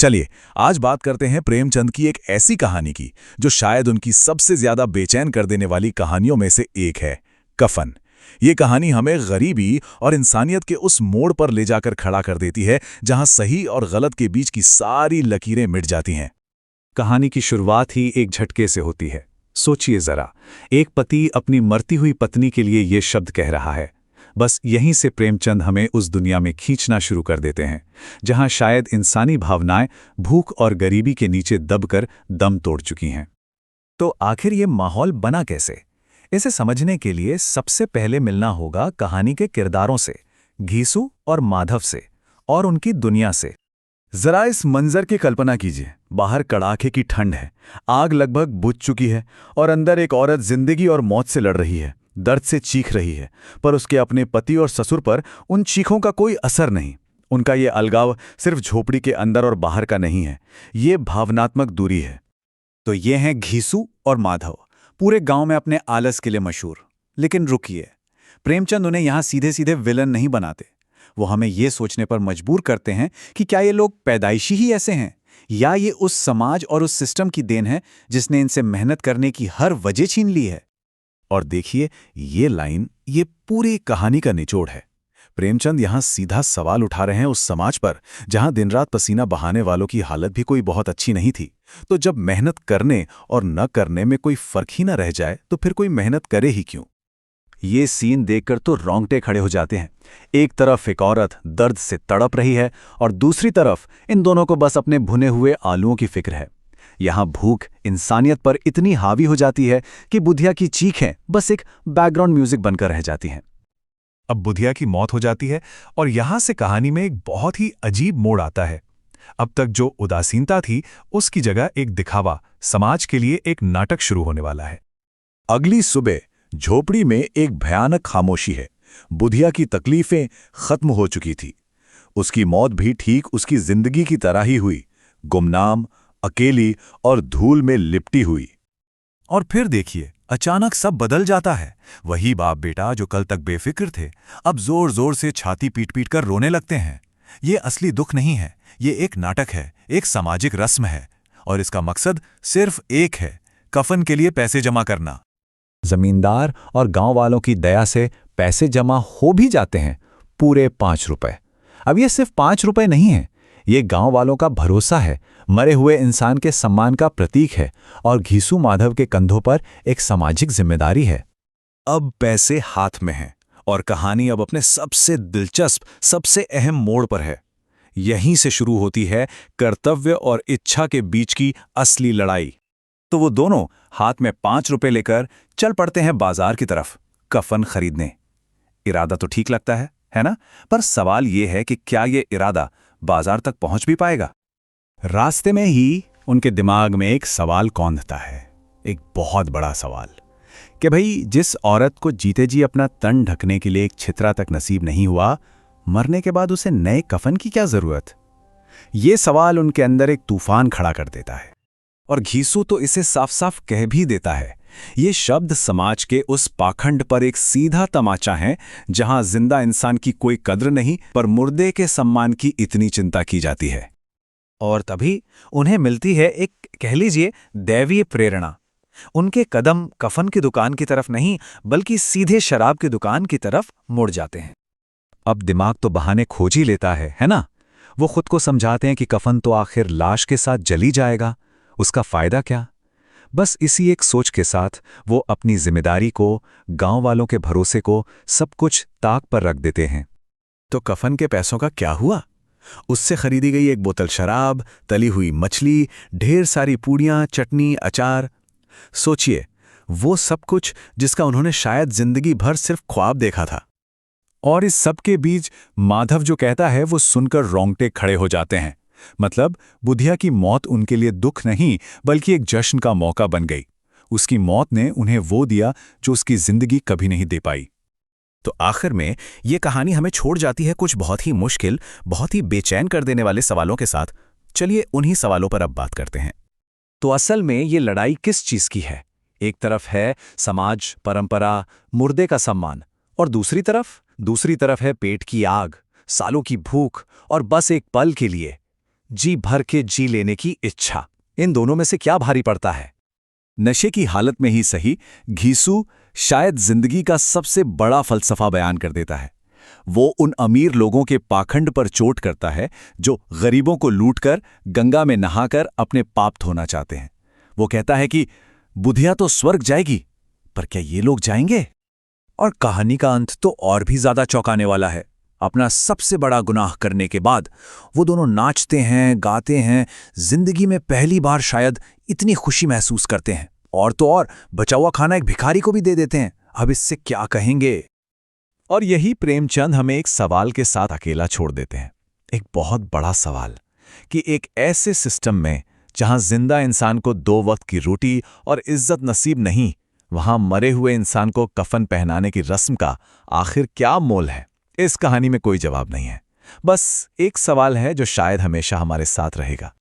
चलिए आज बात करते हैं प्रेमचंद की एक ऐसी कहानी की जो शायद उनकी सबसे ज्यादा बेचैन कर देने वाली कहानियों में से एक है, कफन। ये कहानी हमें गरीबी और इंसानियत के उस मोड़ पर ले जाकर खड़ा कर देती है जहां सही और गलत के बीच की सारी लकीरें मिट जाती हैं। कहानी की शुरुआत ही एक झटके से होती है। सोचिए जरा, एक पति अपनी मरती हुई पत्नी के लिए ये शब्द कह रहा है। बस यहीं से प्रेमचंद हमें उस दुनिया में खींचना शुरू कर देते हैं जहां शायद इंसानी भावनाएं भूख और गरीबी के नीचे दबकर दम तोड़ चुकी हैं। तो आखिर ये माहौल बना कैसे? इसे समझने के लिए सबसे पहले मिलना होगा कहानी के किरदारों से, घीसू और माधव से, और उनकी दुनिया से। जरा इस मंजर की कल्पना कीजिए। बाहर कड़ाके की ठंड है, आग लगभग बुझ चुकी है और अंदर एक औरत जिंदगी और मौत से लड़ रही है, दर्द से चीख रही है, पर उसके अपने पति और ससुर पर उन चीखों का कोई असर नहीं। उनका ये अलगाव सिर्फ झोपड़ी के अंदर और बाहर का नहीं है, ये भावनात्मक दूरी है। तो ये हैं घीसू और माधव, पूरे गांव में अपने आलस के लिए मशहूर। लेकिन रुकिए, प्रेमचंद उन्हें यहां सीधे सीधे विलन नहीं बनाते। वो हमें ये सोचने पर मजबूर करते हैं कि क्या ये लोग पैदाइशी ही ऐसे हैं, या ये उस समाज और उस सिस्टम की देन है जिसने इनसे मेहनत करने की हर वजह छीन ली है। और देखिए, ये लाइन ये पूरी कहानी का निचोड़ है। प्रेमचंद यहां सीधा सवाल उठा रहे हैं उस समाज पर जहां दिन रात पसीना बहाने वालों की हालत भी कोई बहुत अच्छी नहीं थी। तो जब मेहनत करने और न करने में कोई फर्क ही न रह जाए तो फिर कोई मेहनत करे ही क्यों? ये सीन देखकर तो रोंगटे खड़े हो जाते हैं। एक तरफ एक औरत दर्द से तड़प रही है और दूसरी तरफ इन दोनों को बस अपने भुने हुए आलूओं की फिक्र है। यहां भूख इंसानियत पर इतनी हावी हो जाती है कि बुधिया की चीखें बस एक बैकग्राउंड म्यूजिक बनकर रह जाती हैं। अब बुधिया की मौत हो जाती है और यहां से कहानी में एक बहुत ही अजीब मोड़ आता है। अब तक जो उदासीनता थी उसकी जगह एक दिखावा, समाज के लिए एक नाटक शुरू होने वाला है। अगली सुबह झोपड़ी में एक भयानक खामोशी है। बुधिया की तकलीफें खत्म हो चुकी थी। उसकी मौत भी ठीक उसकी जिंदगी की तरह ही हुई, गुमनाम, अकेली और धूल में लिपटी हुई। और फिर देखिए, अचानक सब बदल जाता है। वही बाप बेटा जो कल तक बेफिक्र थे, अब जोर जोर से छाती पीट पीट कर रोने लगते हैं। ये असली दुख नहीं है, ये एक नाटक है, एक सामाजिक रस्म है, और इसका मकसद सिर्फ एक है, कफन के लिए पैसे जमा करना। जमींदार और गांव वालों की दया से पैसे जमा हो भी जाते हैं, पूरे 5 रुपए। अब ये सिर्फ 5 रुपए नहीं है, ये गांव वालों का भरोसा है, मरे हुए इंसान के सम्मान का प्रतीक है, और घीसू माधव के कंधों पर एक सामाजिक जिम्मेदारी है। अब पैसे हाथ में हैं और कहानी अब अपने सबसे दिलचस्प, सबसे अहम मोड़ पर है। यहीं से शुरू होती है कर्तव्य और इच्छा के बीच की असली लड़ाई। तो वो दोनों हाथ में 5 रुपए लेकर चल पड़ते हैं बाजार की तरफ, कफन खरीदने। इरादा तो ठीक लगता है ना? पर सवाल ये है कि क्या ये इरादा बाजार तक पहुंच भी पाएगा? रास्ते में ही उनके दिमाग में एक सवाल कौंधता है, एक बहुत बड़ा सवाल, कि भाई जिस औरत को जीते जी अपना तन ढकने के लिए एक छितरा तक नसीब नहीं हुआ, मरने के बाद उसे नए कफन की क्या जरूरत? ये सवाल उनके अंदर एक तूफान खड़ा कर देता है। और घीसू तो इसे साफ साफ कह भी देता है। ये शब्द समाज के उस पाखंड पर एक सीधा तमाचा है जहां जिंदा इंसान की कोई कद्र नहीं, पर मुर्दे के सम्मान की इतनी चिंता की जाती है। और तभी उन्हें मिलती है एक, कह लीजिए, दैवीय प्रेरणा। उनके कदम कफन की दुकान की तरफ नहीं, बल्कि सीधे शराब की दुकान की तरफ मुड़ जाते हैं। अब दिमाग तो बहाने खोज ही लेता है ना? वो खुद को समझाते हैं कि कफन तो आखिर लाश के साथ जली जाएगा, उसका फायदा क्या? बस इसी एक सोच के साथ वो अपनी जिम्मेदारी को, गांव वालों के भरोसे को, सब कुछ ताक पर रख देते हैं। तो कफन के पैसों का क्या हुआ? उससे खरीदी गई एक बोतल शराब, तली हुई मछली, ढेर सारी पूड़ियां, चटनी, अचार। सोचिए, वो सब कुछ जिसका उन्होंने शायद जिंदगी भर सिर्फ ख्वाब देखा था। और इस सब के बीच माधव जो कहता है वो सुनकर रोंगटे खड़े हो जाते हैं। मतलब बुधिया की मौत उनके लिए दुख नहीं, बल्कि एक जश्न का मौका बन गई। उसकी मौत ने उन्हें वो दिया जो उसकी जिंदगी कभी नहीं दे पाई। तो आखिर में ये कहानी हमें छोड़ जाती है कुछ बहुत ही मुश्किल, बहुत ही बेचैन कर देने वाले सवालों के साथ। चलिए उन्हीं सवालों पर अब बात करते हैं। तो असल में ये लड़ाई किस चीज की है? एक तरफ है समाज, परंपरा, मुर्दे का सम्मान, और दूसरी तरफ है पेट की आग, सालों की भूख और बस एक पल के लिए जी भर के जी लेने की इच्छा, इन दोनों में से क्या भारी पड़ता है? नशे की हालत में ही सही, घीसू शायद जिंदगी का सबसे बड़ा फलसफा बयान कर देता है। वो उन अमीर लोगों के पाखंड पर चोट करता है जो गरीबों को लूटकर गंगा में नहाकर अपने पाप धोना चाहते हैं। वो कहता है कि बुधिया तो स्वर्ग जाएगी, पर क्या ये लोग जाएंगे? और कहानी का अंत तो और भी ज्यादा चौंकाने वाला है। अपना सबसे बड़ा गुनाह करने के बाद वो दोनों नाचते हैं, गाते हैं, जिंदगी में पहली बार शायद इतनी खुशी महसूस करते हैं। और तो और बचा हुआ खाना एक भिखारी को भी दे देते हैं। अब इससे क्या कहेंगे? और यही प्रेमचंद हमें एक सवाल के साथ अकेला छोड़ देते हैं, एक बहुत बड़ा सवाल कि एक ऐसे सिस्टम में जहां जिंदा इंसान को 2 वक्त की रोटी और इज्जत नसीब नहीं, वहां मरे हुए इंसान को कफन पहनाने की रस्म का आखिर क्या मोल है? इस कहानी में कोई जवाब नहीं है। बस एक सवाल है जो शायद हमेशा हमारे साथ रहेगा।